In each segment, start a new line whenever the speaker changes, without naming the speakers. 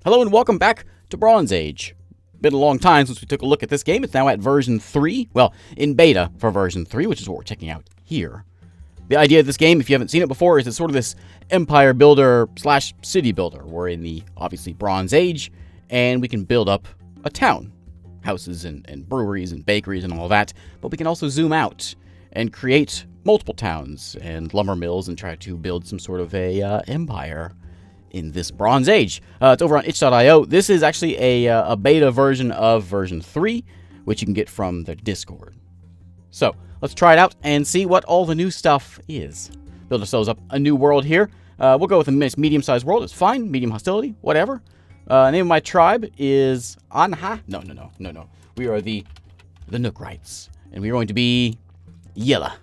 Hello and welcome back to Bronze Age. Been a long time since we took a look at this game. It's now at version 3. Well, in beta for version 3, which is what we're checking out here. The idea of this game, if you haven't seen it before, is it's sort of this empire builder slash city builder. We're in the, obviously, Bronze Age, and we can build up a town. Houses and breweries and bakeries and all that. But we can also zoom out and create multiple towns and lumber mills and try to build some sort of a empire in this Bronze Age. It's over on itch.io. This is actually a beta version of version 3, which you can get from the Discord. So, let's try it out and see what all the new stuff is. Build ourselves up a new world here. We'll go with a medium-sized world. It's fine. Medium hostility. Whatever. Name of my tribe is Anha. No. We are the Nookrites. And we're going to be Yella.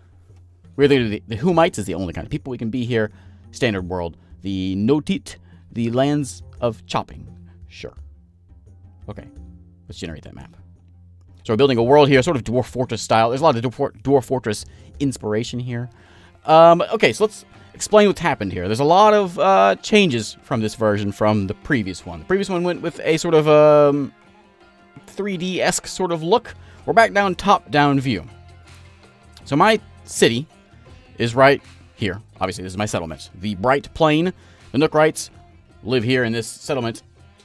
We're the Humites is the only kind of people we can be here. Standard world. The Notit, the lands of chopping. Sure. Okay. Let's generate that map. So we're building a world here, sort of Dwarf Fortress style. There's a lot of Dwarf Fortress inspiration here. Okay, so let's explain what's happened here. There's a lot of changes from this version from the previous one. The previous one went with a sort of 3D-esque sort of look. We're back down top-down view. So my city is right here. Obviously, this is my settlement. The Bright Plain. The Nookrites live here in this settlement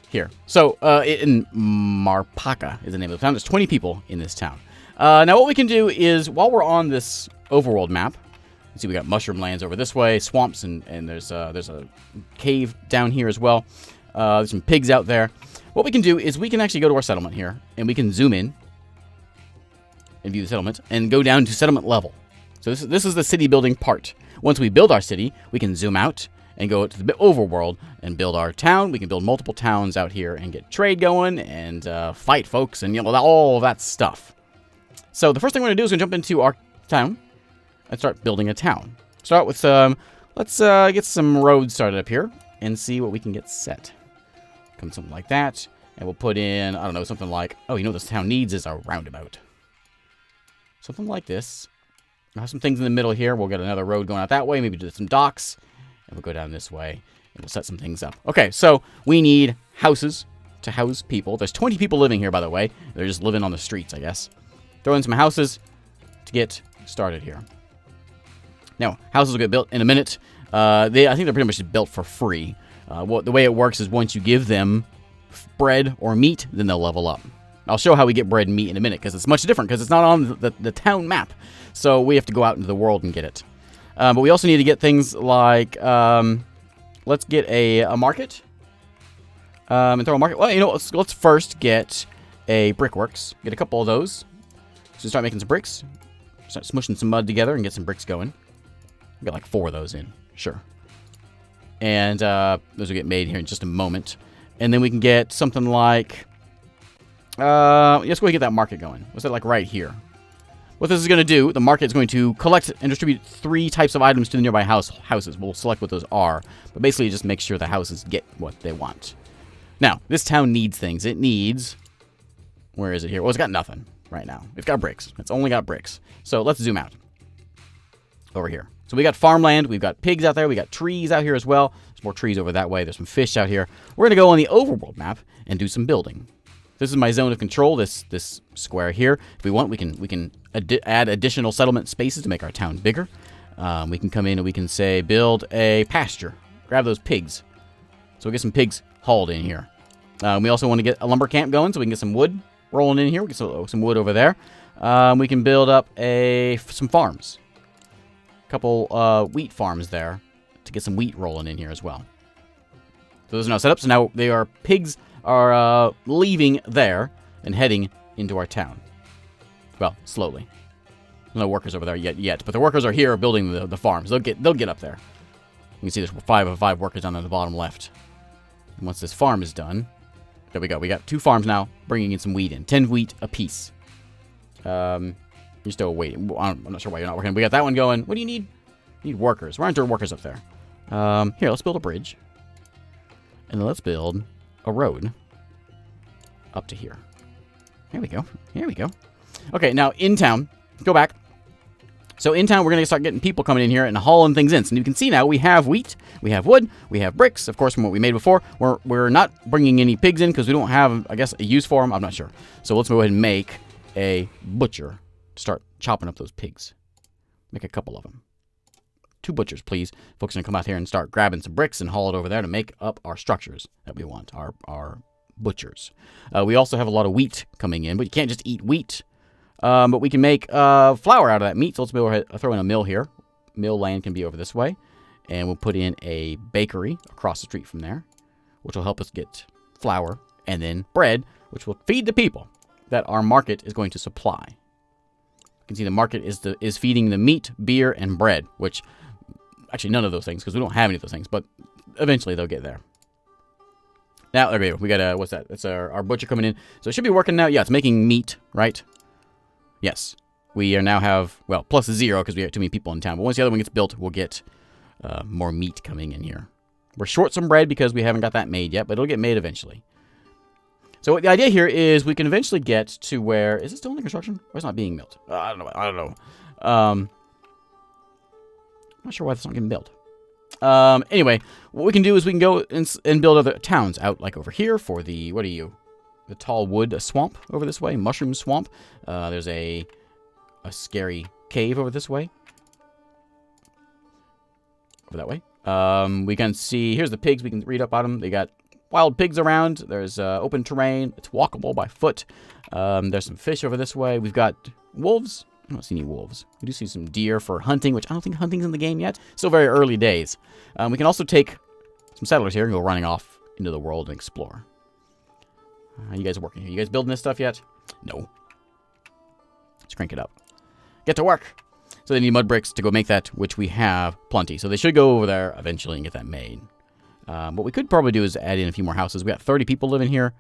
here. So, in Marpaka is the name of the town. There's 20 people in this town. Now, what we can do is, while we're on this Overworld map, see we got mushroom lands over this way, swamps, and there's a cave down here as well. There's some pigs out there. What we can do is we can actually go to our settlement here, and we can zoom in and view the settlement, and go down to settlement level. So this is the city building part. Once we build our city, we can zoom out and go to the Overworld and build our town. We can build multiple towns out here and get trade going and fight folks and all of that stuff. So the first thing we're going to do is jump into our town and start building a town. Start with some, let's get some roads started up here and see what we can get set. Come something like that. And we'll put in, I don't know, something like, oh, you know what this town needs is a roundabout. Something like this. We'll have some things in the middle here. We'll get another road going out that way. Maybe do some docks. And we'll go down this way. And we'll set some things up. Okay, so we need houses to house people. There's 20 people living here, by the way. They're just living on the streets, I guess. Throw in some houses to get started here. Now, houses will get built in a minute. I think they're pretty much built for free. The way it works is once you give them bread or meat, then they'll level up. I'll show how we get bread and meat in a minute, because it's much different, because it's not on the town map. So we have to go out into the world and get it. But we also need to get things like, let's get a market. And throw a market. Well, you know, let's first get a brickworks. Get a couple of those. So start making some bricks. Start smushing some mud together and get some bricks going. We'll get like 4 of those in. Sure. And those will get made here in just a moment. And then we can get something like... let's go and get that market going. What's that like right here? What this is going to do, the market is going to collect and distribute 3 types of items to the nearby houses. We'll select what those are. But basically just make sure the houses get what they want. Now, this town needs things. It needs... Where is it here? Well, it's got nothing right now. It's got bricks. It's only got bricks. So let's zoom out. Over here. So we got farmland. We've got pigs out there. We got trees out here as well. There's more trees over that way. There's some fish out here. We're going to go on the Overworld map and do some building. This is my zone of control, this square here. If we want, we can add additional settlement spaces to make our town bigger. We can come in and we can say, build a pasture. Grab those pigs. So we'll get some pigs hauled in here. We also want to get a lumber camp going so we can get some wood rolling in here. We get some wood over there. We can build up some farms. A couple wheat farms there to get some wheat rolling in here as well. So those are now set up. So now pigs are leaving there and heading into our town. Well, slowly. No workers over there yet, but the workers are here building the farms. They'll get up there. You can see there's 5 of 5 workers down on the bottom left. And once this farm is done, there we go. We got 2 farms now, bringing in some wheat in. 10 wheat apiece. You're still waiting. I'm not sure why you're not working. We got that one going. What do you need? You need workers. Why aren't there workers up there? Here, let's build a bridge. And then let's build a road up to here. Here we go. Here we go. Okay, now in town, go back. So in town, we're going to start getting people coming in here and hauling things in. So you can see now we have wheat, we have wood, we have bricks, of course, from what we made before. We're not bringing any pigs in because we don't have, I guess, a use for them. I'm not sure. So let's go ahead and make a butcher to start chopping up those pigs. Make a couple of them. 2 butchers, please. Folks are going to come out here and start grabbing some bricks and haul it over there to make up our structures that we want, our butchers. We also have a lot of wheat coming in, but you can't just eat wheat. But we can make flour out of that meat. So let's throw in a mill here. Mill land can be over this way. And we'll put in a bakery across the street from there, which will help us get flour and then bread, which will feed the people that our market is going to supply. You can see the market is feeding the meat, beer, and bread, which actually none of those things because we don't have any of those things, but eventually they'll get there. Now, there we go. We got what's that? That's our butcher coming in. So it should be working now. Yeah, it's making meat, right? Yes. We are now have, well, plus 0 because we have too many people in town. But once the other one gets built, we'll get more meat coming in here. We're short some bread because we haven't got that made yet, but it'll get made eventually. So the idea here is we can eventually get to where... Is it still under construction? Or is it not being built? I don't know. I'm not sure why it's not getting built. Anyway, what we can do is we can go and build other towns out, like over here for the... What are you? The tall wood, a swamp over this way. Mushroom swamp. There's a scary cave over this way. Over that way. We can see... Here's the pigs. We can read up on them. They got... wild pigs around. There's open terrain. It's walkable by foot. There's some fish over this way. We've got wolves. I don't see any wolves. We do see some deer for hunting, which I don't think hunting's in the game yet. Still very early days. We can also take some settlers here and go running off into the world and explore. How you guys working here? You guys building this stuff yet? No. Let's crank it up. Get to work. So they need mud bricks to go make that, which we have plenty. So they should go over there eventually and get that made. What we could probably do is add in a few more houses. We got 30 people living here.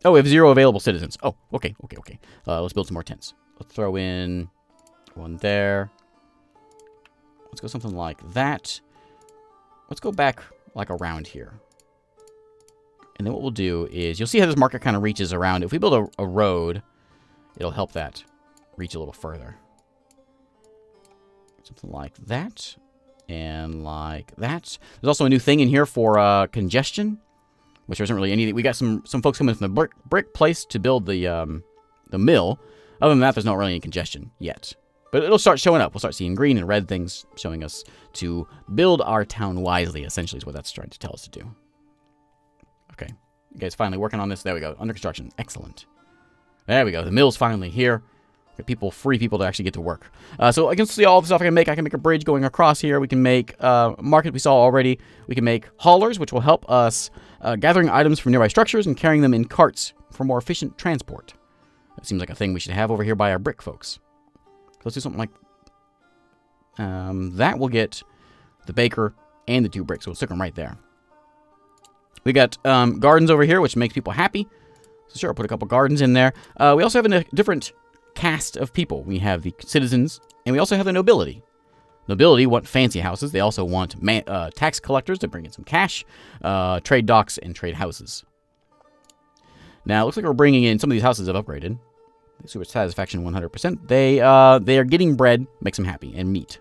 Oh, we have 0 available citizens. Oh, okay. Let's build some more tents. Let's throw in one there. Let's go something like that. Let's go back like around here. And then what we'll do is, you'll see how this market kind of reaches around. If we build a road, it'll help that reach a little further. Something like that. And like that. There's also a new thing in here for congestion, which there isn't really anything. We got some folks coming from the brick place to build the mill. Other than that, there's not really any congestion yet. But it'll start showing up. We'll start seeing green and red things showing us to build our town wisely, essentially, is what that's trying to tell us to do. Okay. You guys finally working on this? There we go. Under construction. Excellent. There we go. The mill's finally here. Free people to actually get to work. So I can see all the stuff I can make. I can make a bridge going across here. We can make market we saw already. We can make haulers, which will help us gathering items from nearby structures and carrying them in carts for more efficient transport. That seems like a thing we should have over here by our brick folks. So let's do something like that. Will get the baker and the 2 bricks. So we'll stick them right there. We got gardens over here, which makes people happy. So sure, I'll put a couple gardens in there. We also have a different cast of people. We have the citizens, and we also have the nobility. Nobility want fancy houses. They also want tax collectors to bring in some cash, trade docks, and trade houses. Now, it looks like we're bringing in... Some of these houses have upgraded. Super satisfaction 100%. They are getting bread, makes them happy, and meat.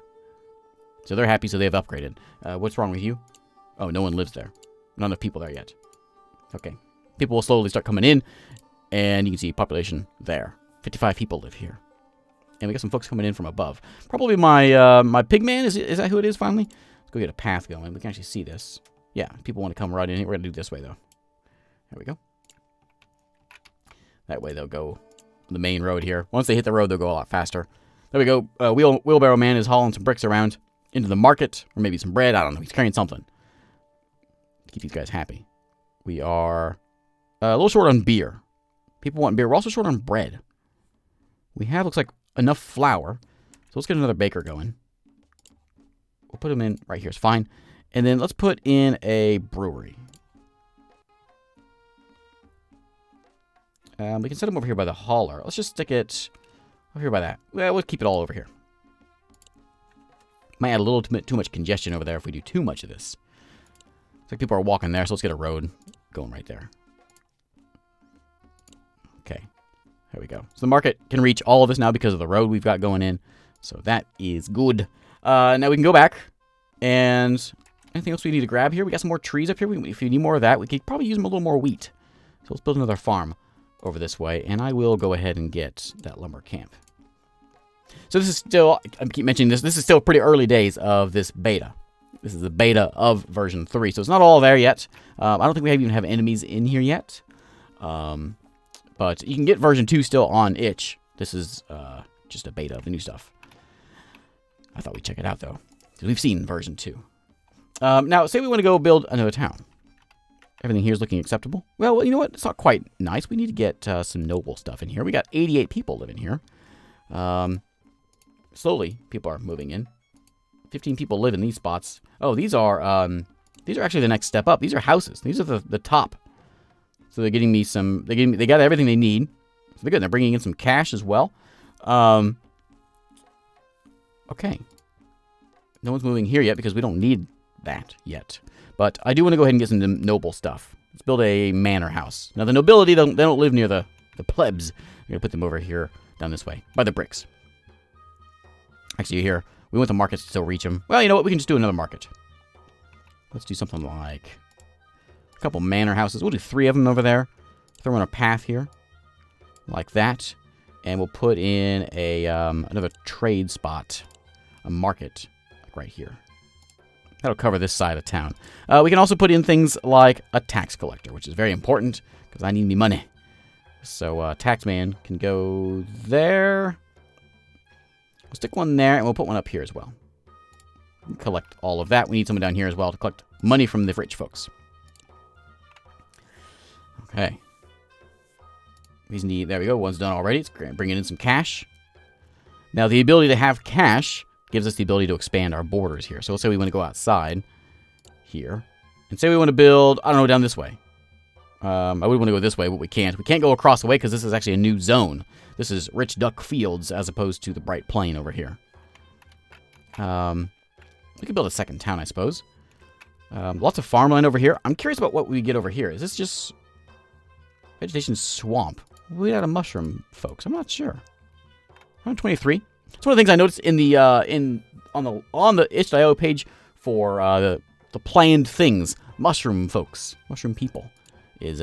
So they're happy, so they have upgraded. What's wrong with you? Oh, no one lives there. Not enough people there yet. Okay. People will slowly start coming in, and you can see population there. 55 people live here. And we got some folks coming in from above. Probably my pig man. Is that who it is finally? Let's go get a path going. We can actually see this. Yeah, people want to come right in here. We're going to do this way, though. There we go. That way they'll go on the main road here. Once they hit the road, they'll go a lot faster. There we go. Wheelbarrow man is hauling some bricks around into the market. Or maybe some bread. I don't know. He's carrying something. Keep these guys happy. We are a little short on beer. People want beer. We're also short on bread. We have, looks like, enough flour. So let's get another baker going. We'll put him in right here. It's fine. And then let's put in a brewery. We can set him over here by the hauler. Let's just stick it over here by that. Well, we'll keep it all over here. Might add a little too much congestion over there if we do too much of this. Looks like people are walking there, so let's get a road going right there. Okay. There we go. So the market can reach all of this now because of the road we've got going in. So that is good. Now we can go back. And anything else we need to grab here? We got some more trees up here. If you need more of that, we could probably use a little more wheat. So let's build another farm over this way. And I will go ahead and get that lumber camp. So this is still, I keep mentioning this, this is still pretty early days of this beta. This is the beta of version 3. So it's not all there yet. I don't think we even have enemies in here yet. But you can get version 2 still on itch. This is just a beta of the new stuff. I thought we'd check it out, though. Because we've seen version 2. Now, say we want to go build another town. Everything here is looking acceptable. Well, you know what? It's not quite nice. We need to get some noble stuff in here. We got 88 people living here. Slowly, people are moving in. 15 people live in these spots. Oh, these are actually the next step up. These are houses. These are the top. So they're getting me some. They got everything they need. So they're good. They're bringing in some cash as well. Okay. No one's moving here yet because we don't need that yet. But I do want to go ahead and get some noble stuff. Let's build a manor house. Now the nobility, they don't live near the plebs. I'm going to put them over here, down this way, by the bricks. Actually, here, we want the markets to still reach them. Well, you know what? We can just do another market. Let's do something like a couple manor houses. We'll do 3 of them over there. Throw in a path here, like that. And we'll put in a another trade spot, a market, like right here. That'll cover this side of town. We can also put in things like a tax collector, which is very important because I need me money. So taxman can go there. We'll stick one there, and we'll put one up here as well. Collect all of that. We need someone down here as well to collect money from the rich folks. Okay. These need, there we go. One's done already. It's bringing in some cash. Now, the ability to have cash gives us the ability to expand our borders here. So let's say we want to go outside here. And say we want to build, I don't know, down this way. I would want to go this way, but we can't. We can't go across the way because this is actually a new zone. This is Rich Duck Fields as opposed to the Bright Plain over here. We could build a second town, I suppose. Lots of farmland over here. I'm curious about what we get over here. Is this just vegetation swamp? We got a mushroom, folks. I'm not sure. 123. It's one of the things I noticed in the on the itch.io page for the planned things. Mushroom folks, mushroom people, is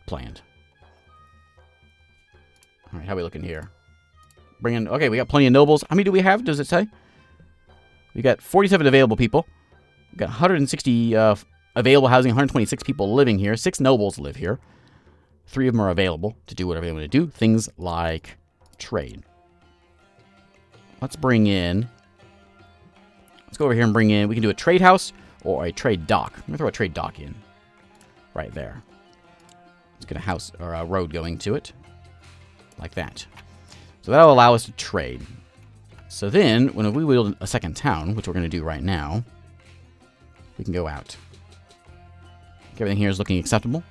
planned. All right, how are we looking here? Okay, we got plenty of nobles. How many do we have? Does it say? We got 47 available people. We got 160 available housing. 126 people living here. 6 nobles live here. 3 of them are available to do whatever they want to do. Things like trade. Let's bring in. Let's go over here and bring in. We can do a trade house or a trade dock. I'm gonna throw a trade dock in, right there. Let's get a house or a road going to it, like that. So that'll allow us to trade. So then, when we build a second town, which we're gonna do right now, we can go out. Everything here is looking acceptable.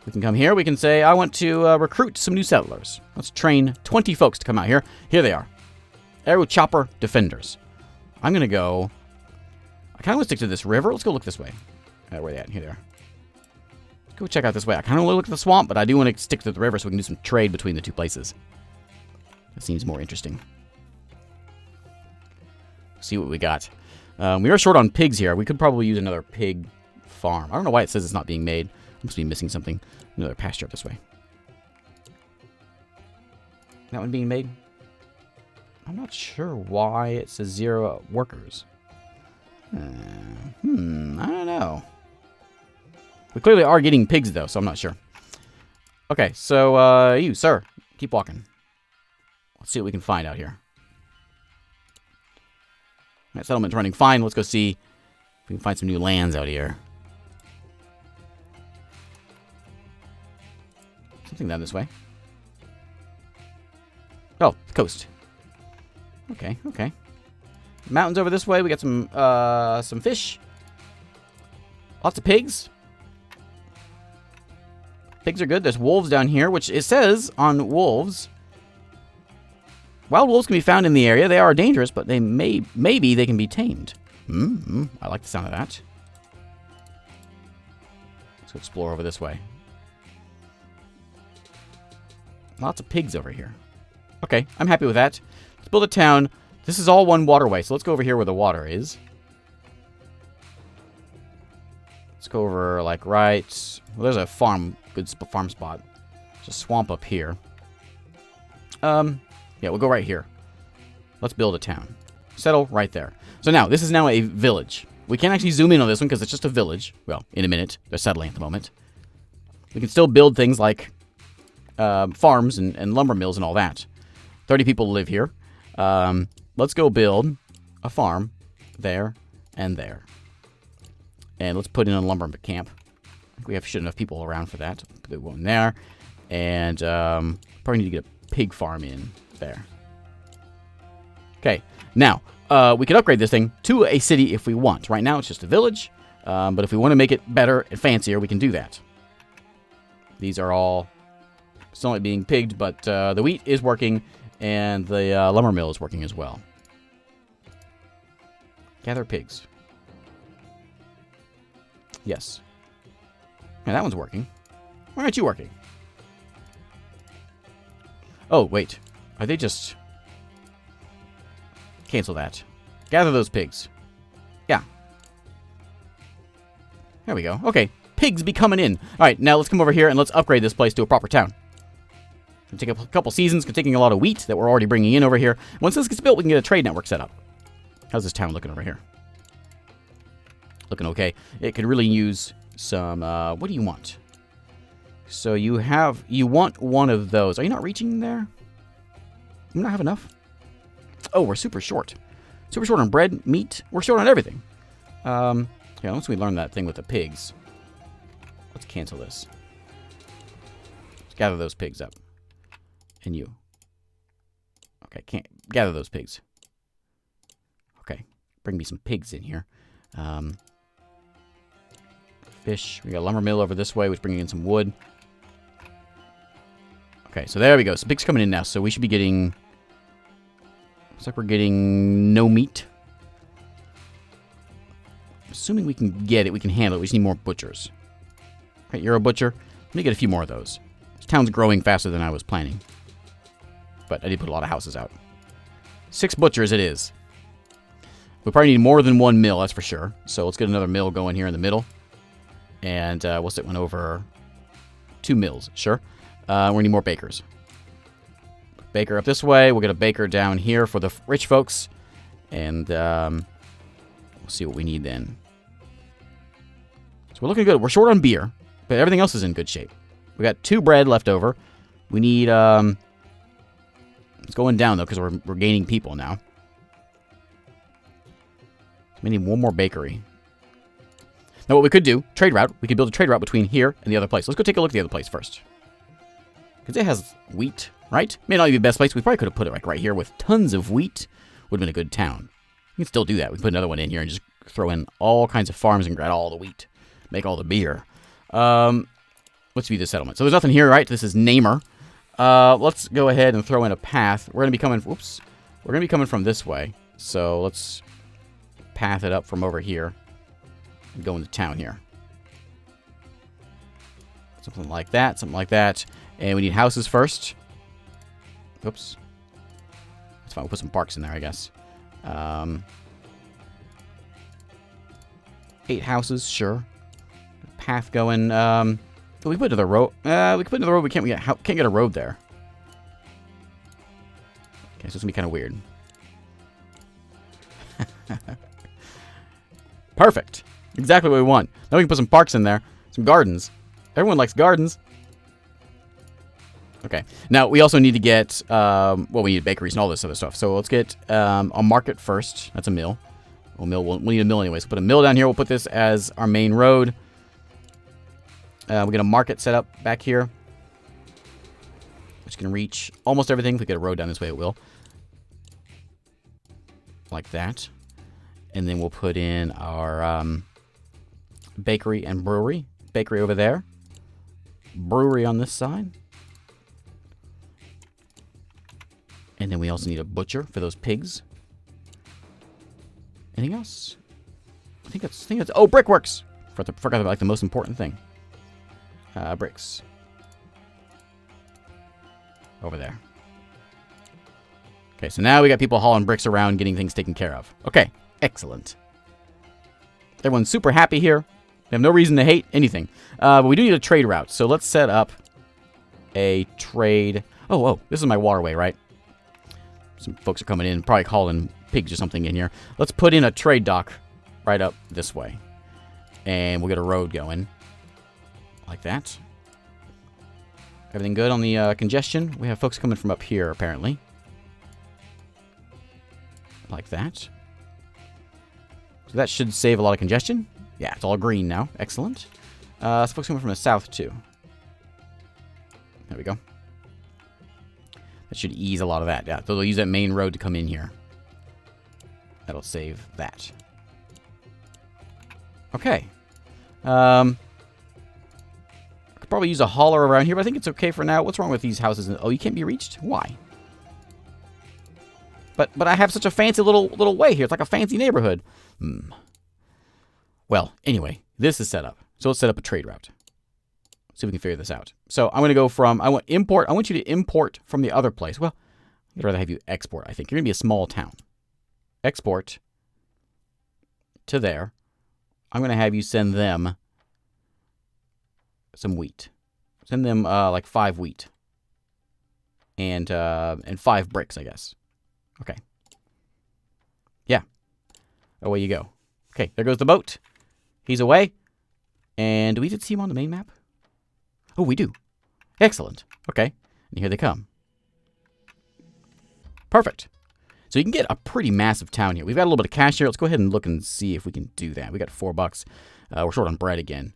We can come here. We can say, I want to recruit some new settlers. Let's train 20 folks to come out here. Here they are. Arrow Chopper Defenders. I'm going to go... I kind of want to stick to this river. Let's go look this way. Where are they at? Here they are. Let's go check out this way. I kind of want to look at the swamp, but I do want to stick to the river so we can do some trade between the two places. That seems more interesting. See what we got. We are short on pigs here. We could probably use another pig farm. I don't know why it says it's not being made. I must be missing something. Another pasture up this way. That one being made? I'm not sure why it says 0 workers. I don't know. We clearly are getting pigs, though, so I'm not sure. Okay, so, you, sir, keep walking. Let's see what we can find out here. That settlement's running fine. Let's go see if we can find some new lands out here. Something down this way. Oh, the coast. Okay, okay. Mountains over this way. We got some fish. Lots of pigs. Pigs are good. There's wolves down here, which it says on wolves. Wild wolves can be found in the area. They are dangerous, but they maybe they can be tamed. I like the sound of that. Let's go explore over this way. Lots of pigs over here. Okay, I'm happy with that. Let's build a town. This is all one waterway, so let's go over here where the water is. Let's go over, like, right... Well, there's a good farm spot. There's a swamp up here. Yeah, we'll go right here. Let's build a town. Settle right there. So now, this is now a village. We can't actually zoom in on this one because it's just a village. Well, in a minute. They're settling at the moment. We can still build things like farms and lumber mills and all that. 30 people live here. Let's go build a farm there and there. And let's put in a lumber camp. We have shit enough people around for that. Put one there. And probably need to get a pig farm in there. Okay. Now, we can upgrade this thing to a city if we want. Right now, it's just a village. But if we want to make it better and fancier, we can do that. These are all still not being pigged, but the wheat is working, and the lumber mill is working as well. Gather pigs. Yes. Yeah, that one's working. Why aren't you working? Oh, wait. Are they just... Cancel that. Gather those pigs. Yeah. There we go. Okay. Pigs be coming in. Alright, now let's come over here and let's upgrade this place to a proper town. It'll take a couple seasons, taking a lot of wheat that we're already bringing in over here. Once this gets built, we can get a trade network set up. How's this town looking over here? Looking okay. It could really use some, what do you want? So you want one of those. Are you not reaching there? You not have enough? Oh, we're super short. Super short on bread, meat. We're short on everything. Yeah, once we learn that thing with the pigs. Let's cancel this. Let's gather those pigs up. And you. Okay, can't gather those pigs. Okay, bring me some pigs in here. Fish. We got a lumber mill over this way, which is bringing in some wood. Okay, so there we go. So pigs coming in now. So we should be getting... Looks like we're getting no meat. Assuming we can get it, we can handle it. We just need more butchers. Okay, you're a butcher. Let me get a few more of those. This town's growing faster than I was planning. But I did put a lot of houses out. 6 butchers it is. We probably need more than one mill, that's for sure. So let's get another mill going here in the middle. And we'll set one over 2 mills, sure. We need more bakers. Baker up this way. We'll get a baker down here for the rich folks. And we'll see what we need then. So we're looking good. We're short on beer, but everything else is in good shape. We got 2 bread left over. We need... It's going down, though, because we're gaining people now. We need one more bakery. Now, what we could do, trade route, we could build a trade route between here and the other place. Let's go take a look at the other place first. Because it has wheat, right? May not be the best place. We probably could have put it like right here with tons of wheat. Would have been a good town. We can still do that. We can put another one in here and just throw in all kinds of farms and grab all the wheat. Make all the beer. Let's view the settlement. So there's nothing here, right? This is Namer. Let's go ahead and throw in a path. We're going to be coming... Oops. We're going to be coming from this way. So let's path it up from over here. And go into town here. Something like that. Something like that. And we need houses first. Oops. That's fine. We'll put some parks in there, I guess. 8 houses, sure. Path going... we put to the road. We can put to the road. We can't get a road there. Okay, so it's gonna be kind of weird. Perfect. Exactly what we want. Now we can put some parks in there, some gardens. Everyone likes gardens. Okay. Now we also need to get. Well, we need bakeries and all this other stuff. So let's get a market first. That's a mill. We'll need a mill anyways. So put a mill down here. We'll put this as our main road. We get a market set up back here, which can reach almost everything. If we get a road down this way, it will. Like that. And then we'll put in our bakery and brewery. Bakery over there. Brewery on this side. And then we also need a butcher for those pigs. Anything else? I think that's oh, brickworks! Forgot about like the most important thing. Bricks. Over there. Okay, so now we got people hauling bricks around, getting things taken care of. Okay, excellent. Everyone's super happy here. We have no reason to hate anything. But we do need a trade route. So let's set up a trade. Oh, this is my waterway, right? Some folks are coming in, probably hauling pigs or something in here. Let's put in a trade dock right up this way. And we'll get a road going. Like that. Everything good on the congestion? We have folks coming from up here, apparently. Like that. So that should save a lot of congestion. Yeah, it's all green now. Excellent. Some folks coming from the south, too. There we go. That should ease a lot of that. Yeah, they'll use that main road to come in here. That'll save that. Okay. I could probably use a hauler around here, but I think it's okay for now. What's wrong with these houses? Oh, you can't be reached? Why? But I have such a fancy little way here. It's like a fancy neighborhood. Well, anyway, this is set up. So let's set up a trade route. See if we can figure this out. So I'm going to go from, I want you to import from the other place. Well, I'd rather have you export, I think. You're going to be a small town. Export to there. I'm going to have you send them some wheat. Send them like 5 wheat. And 5 bricks, I guess. Okay. Yeah. Away you go. Okay, there goes the boat. He's away. And do we see him on the main map? Oh, we do. Excellent. Okay. And here they come. Perfect. So you can get a pretty massive town here. We've got a little bit of cash here. Let's go ahead and look and see if we can do that. We got $4. We're short on bread again.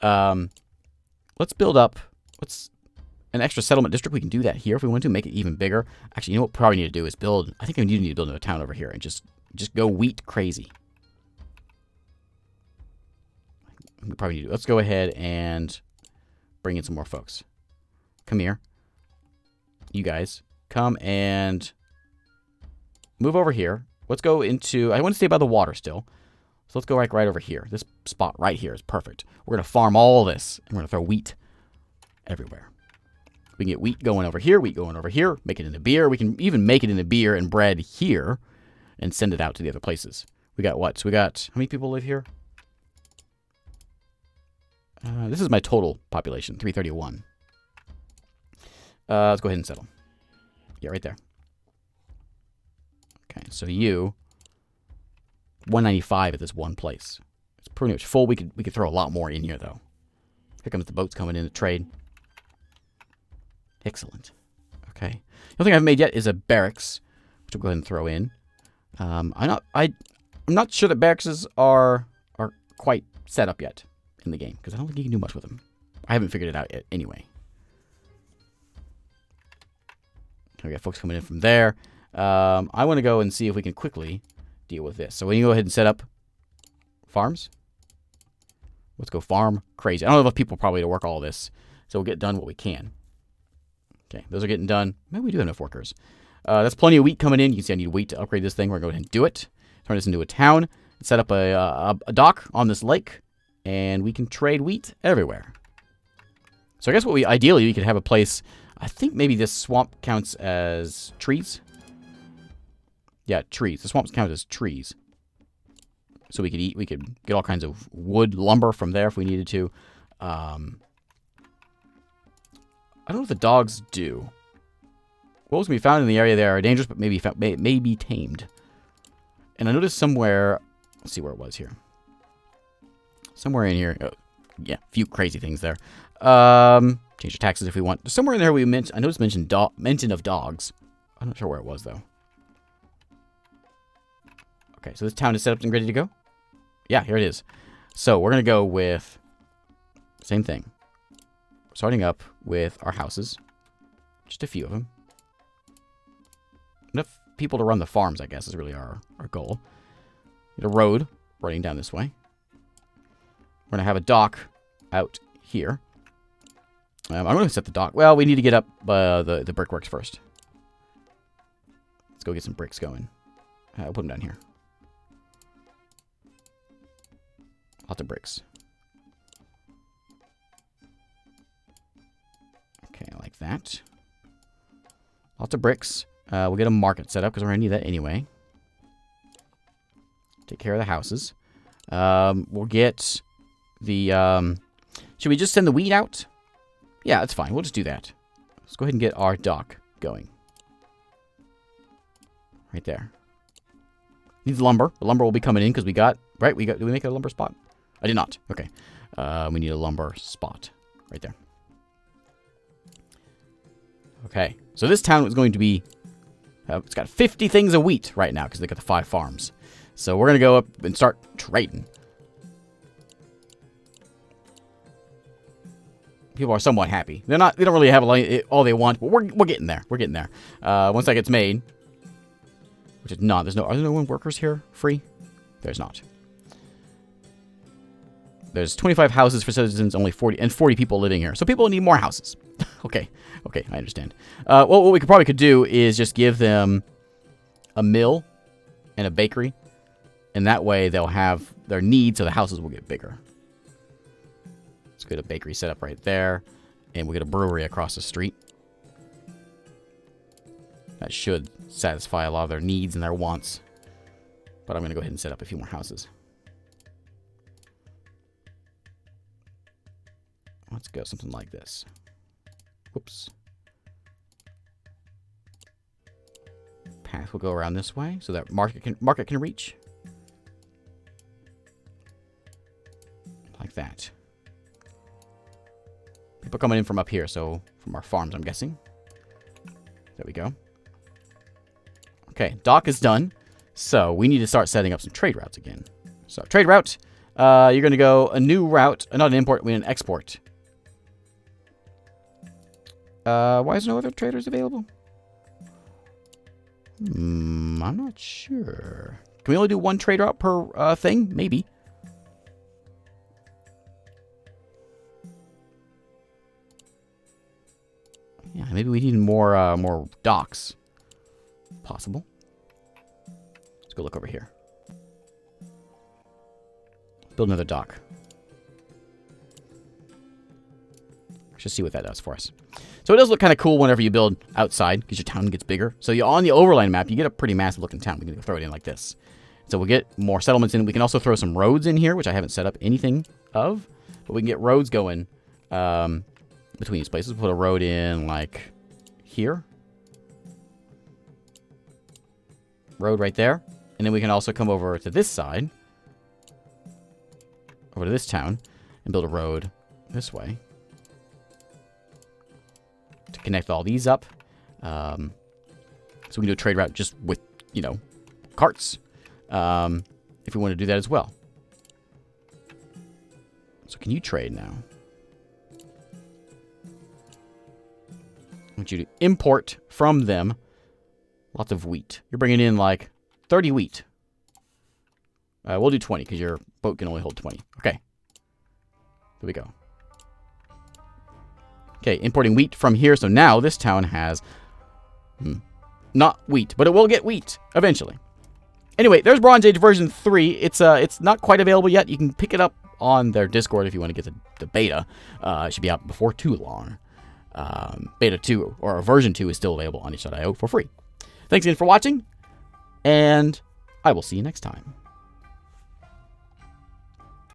Let's build up an extra settlement district. We can do that here if we want to make it even bigger. Actually, you know what we probably need to do is build. I think we need to build a town over here and just go wheat crazy. We probably need to. Let's go ahead and bring in some more folks. Come here. You guys. Come and move over here. Let's go into... I want to stay by the water still. So let's go right over here. This spot right here is perfect. We're going to farm all this. And we're going to throw wheat everywhere. We can get wheat going over here. Wheat going over here. Make it into beer. We can even make it into beer and bread here. And send it out to the other places. We got what? So we got... How many people live here? This is my total population, 331. Let's go ahead and settle. Yeah, right there. Okay, so you, 195 at this one place. It's pretty much full. We could throw a lot more in here, though. Here comes the boats coming in to trade. Excellent. Okay. The only thing I haven't made yet is a barracks, which we'll go ahead and throw in. I'm not sure that barracks are quite set up yet in the game, because I don't think you can do much with them. I haven't figured it out yet anyway. We got folks coming in from there. I want to go and see if we can quickly deal with this. So when you go ahead and set up farms, let's go farm crazy. I don't have enough people probably to work all this, so we'll get done what we can. Okay, those are getting done. Maybe we do have enough workers. That's plenty of wheat coming in. You can see I need wheat to upgrade this thing. We're going to go ahead and do it. Turn this into a town. Set up a dock on this lake. And we can trade wheat everywhere. So I guess what ideally, we could have a place... I think maybe this swamp counts as trees. Yeah, trees. The swamps count as trees. So we could get all kinds of wood, lumber from there if we needed to. I don't know what the dogs do. Wolves can be found in the area there are dangerous, but may be tamed. And I noticed somewhere... Let's see where it was here. Somewhere in here. Oh, yeah, a few crazy things there. Change the taxes if we want. Somewhere in there I noticed mention of dogs. I'm not sure where it was, though. Okay, so this town is set up and ready to go? Yeah, here it is. So we're going to go with... Same thing. Starting up with our houses. Just a few of them. Enough people to run the farms, I guess, is really our goal. Get a road running down this way. We're going to have a dock out here. I'm going to set the dock. Well, we need to get up the brickworks first. Let's go get some bricks going. I'll put them down here. Lots of bricks. Okay, like that. Lots of bricks. We'll get a market set up because we're going to need that anyway. Take care of the houses. We'll get the... should we just send the wheat out? Yeah, that's fine. We'll just do that. Let's go ahead and get our dock going. Right there. Needs lumber. The lumber will be coming in because we got... Right? Did we make a lumber spot? I did not. Okay. We need a lumber spot. Right there. Okay. So this town is going to be... it's got 50 things of wheat right now because they got the 5 farms. So we're going to go up and start trading. People are somewhat happy. They don't really have all they want, but we're getting there. We're getting there. Once that gets made, which is not. Are there no workers here free? There's not. There's 25 houses for citizens, only 40 people living here. So people need more houses. Okay, I understand. Well, what we could do is just give them a mill and a bakery, and that way they'll have their needs, so the houses will get bigger. Let's get a bakery set up right there, and we'll get a brewery across the street. That should satisfy a lot of their needs and their wants. But I'm going to go ahead and set up a few more houses. Let's go something like this. Whoops. Path will go around this way so that market can reach. Like that. People coming in from up here, so from our farms, I'm guessing. There we go. Okay, dock is done. So we need to start setting up some trade routes again. So trade route, you're going to go a new route, not an import, we need an export. Why is no other traders available? I'm not sure. Can we only do one trade route per thing? Maybe. Yeah, maybe we need more docks. Possible. Let's go look over here. Build another dock. Let's just see what that does for us. So it does look kind of cool whenever you build outside because your town gets bigger. So on the overland map, you get a pretty massive looking town. We can throw it in like this. So we'll get more settlements in. We can also throw some roads in here, which I haven't set up anything of. But we can get roads going between these places. We'll put a road in like here. Road right there. And then we can also come over to this side. Over to this town. And build a road this way. To connect all these up. So we can do a trade route just with, carts. If we want to do that as well. So can you trade now? I want you to import from them lots of wheat. You're bringing in like 30 wheat. We'll do 20 because your boat can only hold 20. Okay. There we go. Okay, importing wheat from here. So now this town has not wheat, but it will get wheat eventually. Anyway, there's Bronze Age version 3. It's not quite available yet. You can pick it up on their Discord if you want to get the beta. It should be out before too long. Beta 2 or version 2 is still available on itch.io for free. Thanks again for watching, and I will see you next time.